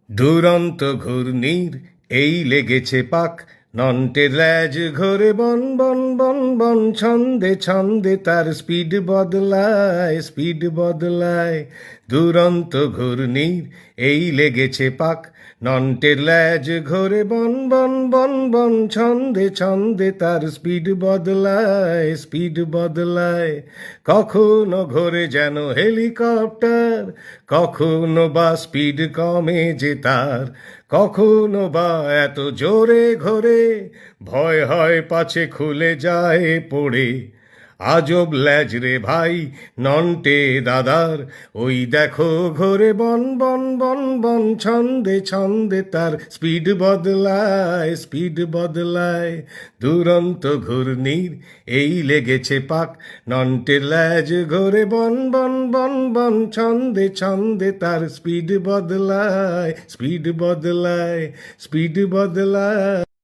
দুরন্ত ঘূর্ণির এই লেগেছে পাক, নন্টের ল্যাজ ঘোরে বন বন বন বন, ছন্দে ছন্দে তার স্পিড বদলায়, স্পিড বদলায়। দুরন্ত ঘূর্ণির এই লেগেছে পাক, নন্টের ল্যাজ ঘোরে বন বন বন বন, ছন্দে ছন্দে তার স্পিড বদলায়, স্পিড বদলায়। কখনো ঘোরে যেন হেলিকপ্টার, কখনো বা স্পিড কমে যে তার, কখনো বা এত জোরে ঘোরে ভয় হয় পাছে খুলে যায় পড়ে। আজব ল্যাজ রে ভাই নন্টে দাদার, ওই দেখো ঘোরে বন বন বন বন, ছন্দে ছন্দে তার স্পিড বদলায়, স্পিড বদলায়। দুরন্ত ঘূর্ণির এই লেগেছে পাক, নন্টের ল্যাজ ঘোরে বন বন বন বন, ছন্দে ছন্দে তার স্পিড বদলায়, স্পিড বদলায়, স্পিড বদলায়।